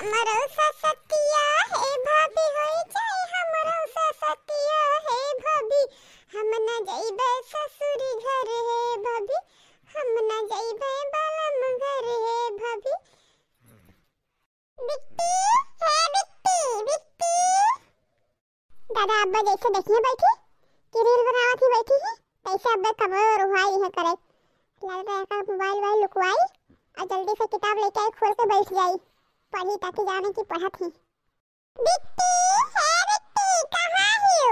हमरो ससतिया हे भाभी होई जाए हमरो ससतिया हे भाभी हम न जाइबे ससुरी घर हे भाभी हम न जाइबे बालम घर हे भाभी। बिट्टी हे बिट्टी बिट्टी दादा अब्बा जैसे देखिए बैठी कि रील बनावत ही बैठी है कैसे अब्बा कब रुहाई है करे लग रहा है का मोबाइल लुकवाई और जल्दी से किताब लेके आई खोल के बैठ जाई पढ़ी ताकि जाने की पढ़त ही। बिट्टी है बिट्टी कहाँ हो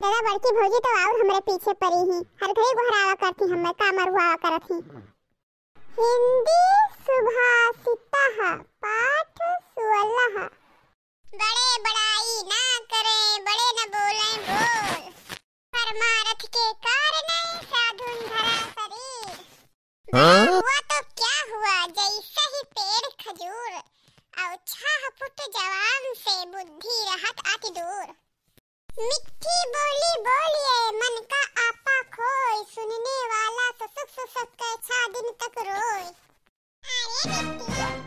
दादा बड़की भौजी तो और हमरे पीछे पड़ी ही हर घड़ी घुरावा करती हम का मरुआ करत ही। हिंदी सुभाषितः पाठ 16 बड़े बड़ाई ना करे बड़े न बोले बोल परमारथ के कारण साधुन धरा शरीर हुआ तो क्या हुआ जैसे ही पेड़ खजूर और छह फुट जवान से बुद्धि रहत अति दूर। मिठी बोली बोलिए मन का आपा खोए सुनने वाला सुसुक सुसुक के 6 दिन तक रोए। अरे बिट्टी अरे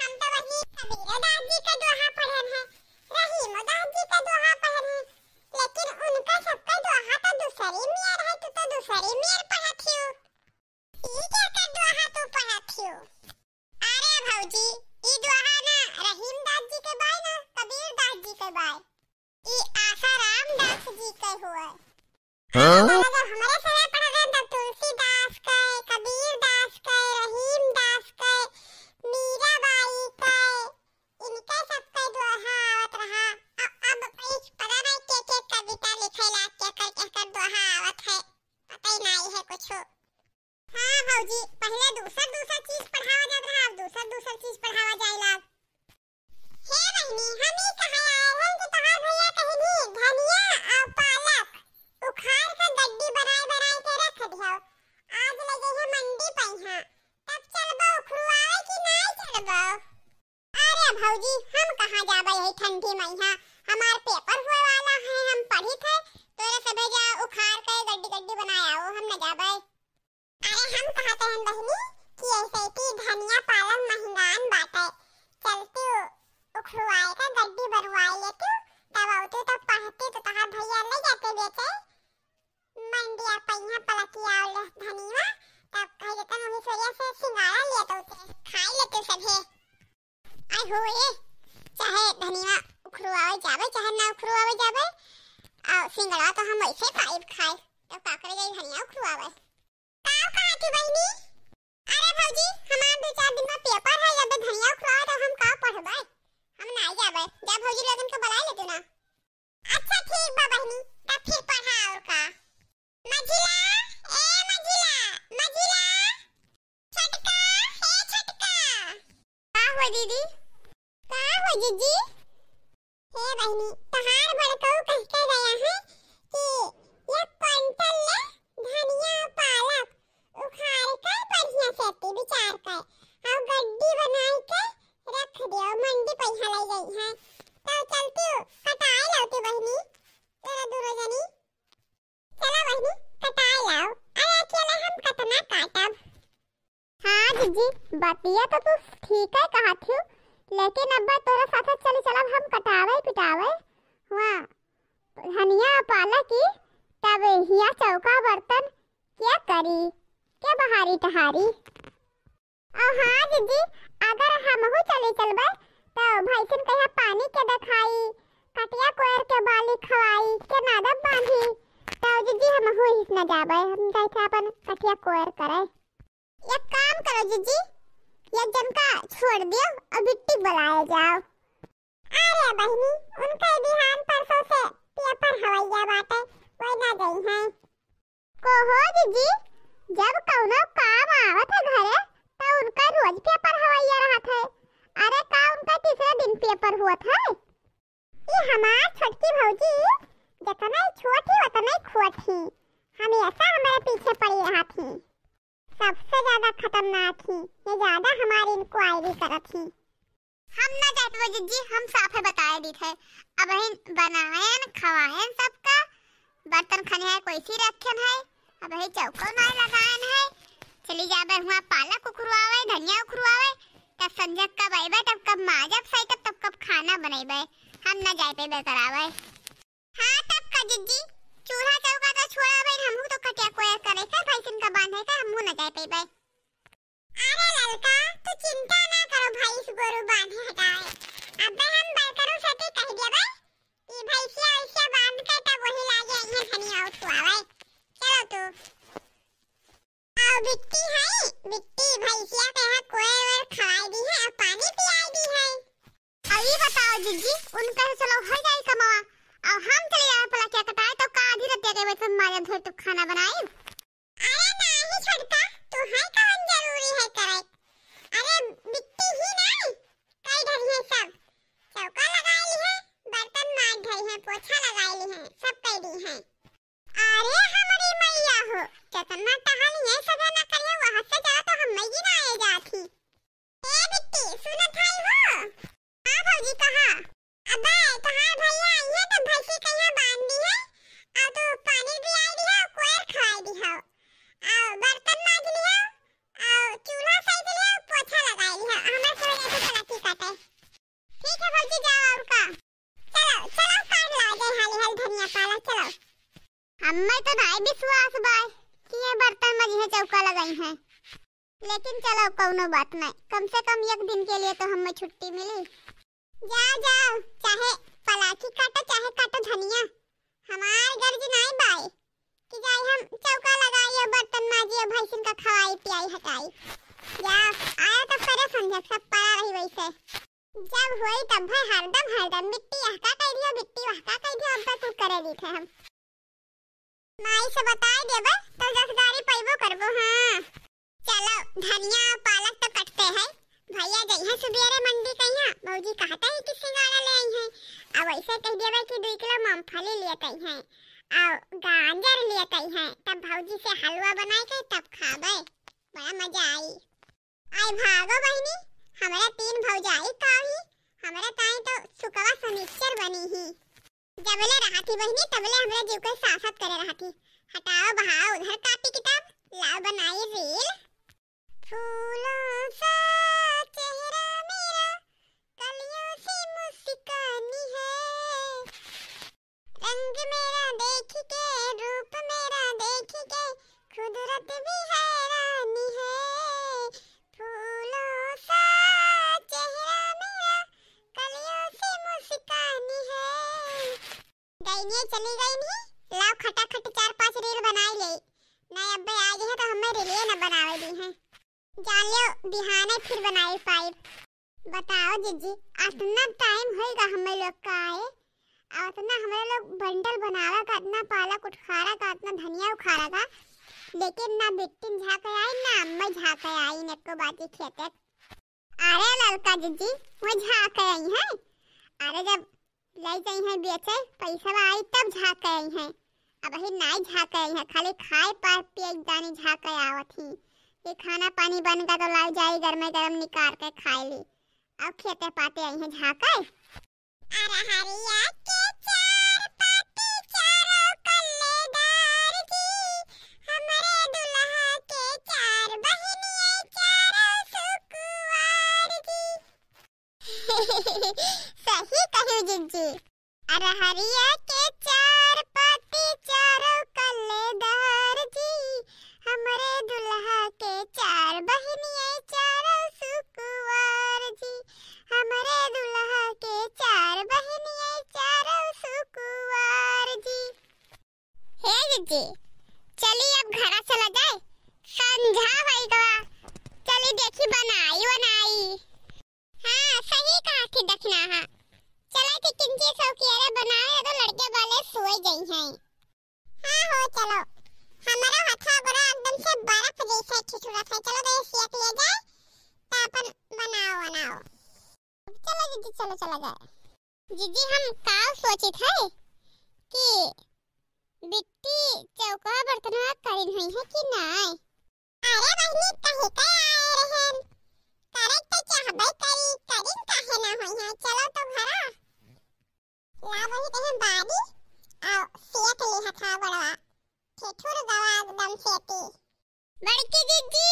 हम तो वही कबीर दादी का दोहा पढ़न है रहीम दादी का दोहा पढ़न है लेकिन उनका सबका दोहा तो दूसरी मियार है तो दूसरी मियार पढ़त हो ई क्या कर दोहा तो पढ़त हो। अरे भौजी ई दोहा ना रहीम दास जी के बाय ना कबीर दास जी के बाय ई आसाराम दास जी के हुआ जब हमारे समय पढ़ रहे तब तुलसीदास के कबीर दास के रहीम दास के मीराबाई के इनके सबके दोहा आवत रहा अब पता नहीं के कविता लिखेला के कर दोहा आवत है पता ही नहीं है कुछ। हाँ भौजी पहले दूसरा चीज पढ़ावा जात रहा अब दूसरा चीज पढ़ावा जाएला। हे बहनी हम ही कहा आए हैं कि तोहार भैया कहीं भी धनिया और पालक उखाड़ के गड्डी बनाए के रख दियो आज लगे है मंडी पहिया तब चलबो उखड़ुआए कि नहीं चलबो। अरे भौजी हम कहां जाबे यही ठंडी महीना हमार पेपर हुए वाला है हम पढ़ी थे तोरे से भेजा उखाड़ के गड्डी बनाए आओ हम न जाबे। अरे हम कहते हैं बहनी कि ऐसे की धनिया पालक महंगान बाटे चलती उखड़ुआए का गड्डी बनवाए लेती तब आती तब पढ़ती तो तहार भैया ले जाते बेचे मंडिया पहिया पलकिया और धनिया तब कह देता हम सोया से सिंगारा लेते होते खाई लेते सभे। आई हो ये चाहे धनिया उखड़ुआए जावे चाहे ना उखड़ुआए जावे और सिंगारा तो हम वैसे खाए तो काकरे जाई धनिया उखड़ुआवे। काव कहाँ थी बहनी? अरे भौजी हमार 2-4 दिन में पेपर है जब धनिया उखड़ावे तो हम काव पढ़बे हम नहीं जाबे जा भौजी लोगन को बुला लेते ना। अच्छा ठीक बा बहनी तब फिर पढ़ा और का मझिला ए मझिला छटका हे छटका का हुआ दीदी का हुआ जीजी। हे बहनी तहार बड़कऊ कह के गया है कि ये क्विंटल ले धनिया पालक उखाड़ के बढ़िया से विचार कर और गड्डी बनाई के रख दियो मंडी पैसा ले गई है तो चलती कटाई लाओ बहनी तेरा दूर जनी चला बहनी कटाई लाओ अरे अकेले हम कितना काटब। हाँ जीजी बतिया तो तू ठीक है कहा थी लेकिन अब्बा तोरा साथ चलब हम कटावे पिटावे हुआ धनिया पालक की तब हिया चौका बर्तन क्या करी क्या बहारी टहारी। और हाँ जीजी अगर हमहू चलबे तो भैंसन कहिया पानी के दिखाई कटिया कोयर के बाली खवाई के नादब बांधी तो जीजी हमहू हिस न जाबे हम जाते अपन कटिया कोयर करे। एक काम करो जीजी एक जन का छोड़ दियो और बिट्टी बुलाए जाओ। अरे बहनी उनका बिहान परसों से पेपर हवैया बाटे वही ना गई है को हो जीजी जब कौनो काम आवत है घरे तो उनका रोज पेपर हवैया रहत है। अरे का उनका तीसरे दिन पेपर हुआ था ये हमार छोटकी भौजी जितना छोटी उतना खोट ही हमेशा हमारे पीछे पड़ी रहा थी सबसे ज्यादा खतरनाक थी ये ज्यादा हमारी इंक्वायरी करत थी। हम ना जात वो जीजी हम साफे बताए दी थे अब बनाएन खवाएन सबका बर्तन खने है कोई सी रखन है अब चौको ना लगाएन है चली जाबे हुआ पालक उखरुआवे धनिया उखरुआवे तब संजक कब आइबे तब कब माजब सही तब कब खाना बनैबे हम न जाए पे करावे। हां तब का जिज्जी चूल्हा चौका तो छोड़ाबे हमहु तो कटिया कोया करे का भैंसिन का बांधे का हमहु न जाए पे। अरे ललका तू चिंता ना करो भैंस गोरु बांधे हटाए अबे हम बरकरू सती कह देबे ई भैंसिया ऐसे बांध के तब वही लागे इने धनिया उठवावे। चलो तू आओ बिट्टी है बिट्टी भैंसिया के हां कोए और खवाई दी है और पानी पियाई दी है। अभी बताओ जिज्जी उनका चलो हो जाए कमावा और हम चले जाए पला क्या कटाए तो का आधी रात के बैठ मारे धोए तो खाना बनाए। अरे नहीं छोड़ता तू है कौन जरूरी है करे। अरे बिट्टी ही नहीं कई धरी है सब चौका लगाई है बर्तन मार धरी है पोछा लगाई है सब कई दी है। अरे हमारी मैया हो चतना टहली है सदा ना करिए वहां से जा तो हम नहीं ना आए जाती। ए बिट्टी सुनत है हो हां भौजी कहा अबे कहां भैया आई है तो भैंसी कहां बांध दी है आ तो पानी भी आई दी है कोयर खवाई दी है आ बर्तन मांज लिया आ चूल्हा सही लिया पोछा लगाई लिया हमरा से ऐसे चलाती काटे। ठीक है भौजी जाओ और का चलो चलो काट ला दे हाली हाल धनिया पाला चलो। हमें तो नहीं विश्वास बाय कि ये बर्तन में यह चौका लगाई है लेकिन चलो कोनो बात नहीं कम से कम एक दिन के लिए तो हमें छुट्टी मिली। जाओ जाओ चाहे पलाकी काटो चाहे काटो धनिया हमार गर्ज नहीं बाय कि जाए हम चौका लगाई और बर्तन माजी और भैंसिन का खवाई पियाई हटाई। जा आया तो करे समझ सब पड़ा रही वैसे जब होई तब भाई हरदम मिट्टी हका कह दिया मिट्टी हका कह दिया अब तक करे दी थे हम माई से बताए देबे तो जसदारी पैबो करबो। हां चलो धनिया पालक तो कटते हैं भैया जइहा सुबेरे मंडी कहिया मौजी कहता है कि सिंगाड़ा ले आई है अब ऐसे कह देबे कि 2 किलो मूंगफली लेते हैं और गाजर लेते हैं तब भौजी से हलवा बनाए के तब खाबे बड़ा मजा आई। आई भागो बहनी हमरा 3 भौजाई काही हमरा ताई तो सुकवा सनीचर बनी ही जबले रहती बहनी तबले हमरा जीव के सासत करे रहती। हटाओ बहाओ उधर कॉपी किताब लाओ बनाई रील। फूलों सा चेहरा मेरा कलियों सी मुस्कानी है रंग मेरा देख के रूप मेरा देख के खुदरत भी हैरानी है। फूलों सा चेहरा मेरा कलियों सी मुस्कानी है। गईनी चली गई नहीं लाओ खटाखट 4-5 रील बनाई ले नहीं अब्बे आज है तो हमें रील न बनावे दी है जान लियो बिहाने फिर बनाई पाई। बताओ जिज्जी इतना टाइम होएगा हमें लोग का आए और इतना हमारे लोग बंडल बनावा का इतना पालक उखाड़ा का इतना धनिया उखाड़ा का लेकिन ना बिट्टी झाके आई ना अम्मा झाके आई ने को बाती खेते। अरे ललका जिज्जी वो झाके आई है अरे जब ले जाई है बेचे पैसा आई तब झाके आई है अब ही नहीं झाके आई है खाली खाए पाए पिए दानी झाके आवत ही ये खाना पानी बन का तो लाई जाई घर में गरम निकाल के खाए ली अब खेते पाते आई है झाके। अरे हरिया के 4 पाती चारों कल्लेदार जी हमारे दुल्हा के 4 बहनियां चारों सुकुवार जी। सही कहो जिज्जी अरे हरिया के 4 पाती चारों कल्लेदार जी हमारे दुल्हा के 4 बहनियां चारों सुकुवार जी हमारे दुल्हा के 4 बहनियां चारों सुकुवार जी। हे जिज्जी चलिए अब घर चला जाए संझा भाई गवा चली देखी बनाई। हां सही कहा थी दक्षिणा हां चला कि किंची सौकियारे बनाए तो लड़के वाले सोए गई हैं। हां हो चलो हमारा हथा बड़ा एकदम से बर्फ जैसा ठिठुरा था चलो तो सेक ले जाए तो अपन बनाओ चलो जिज्जी चलो चला जाए। जिज्जी हम का सोचे थे कि बिट्टी चौका बर्तन करीन हुई है कि नहीं। अरे बहनी कहे के आए रहन करे तो चाहबे करी करीन काहे ना होई है चलो तो घरा ला वही कहे बादी आ सेक ले हथा बड़वा ठेठुर गवा एकदम सेती। बड़की जिज्जी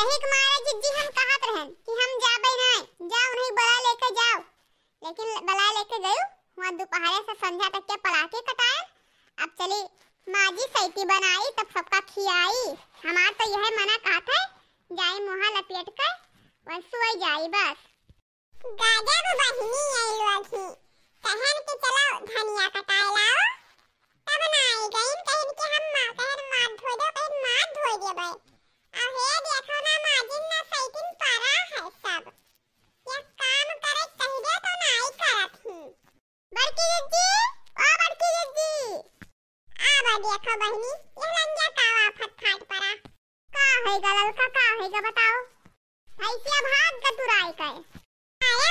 यही मारे जिज्जी हम कहत रहन कि हम जाबे नहीं, जाओ नहीं बला लेके जाओ, लेकिन बला लेके गयो वहां दोपहर से संध्या तक के पड़ाके कटाए। अब चली माजी सैती बनाई तब सबका खियाई। हमार तो यह मना कहत है जाई मुहा लपेट कर बस सोई जाई बस। गाजर बहिनी आइलो अखी कहन के चलो धनिया कटाए लाओ, तब ना आई गईन कहन के हम मार धो दो, कहन मार धो देबे। अब हे देखो ना माजिन ना सैतिन पारा है सब, ये काम करे कह दे तो ना आई करत ही। बड़की जिज्जी ओ बड़की जिज्जी आवा देखो बहिनी ये लंजा कावा फटफाट परा का है गलल का है ग बताओ। ऐसे भाग का तुराई कर आया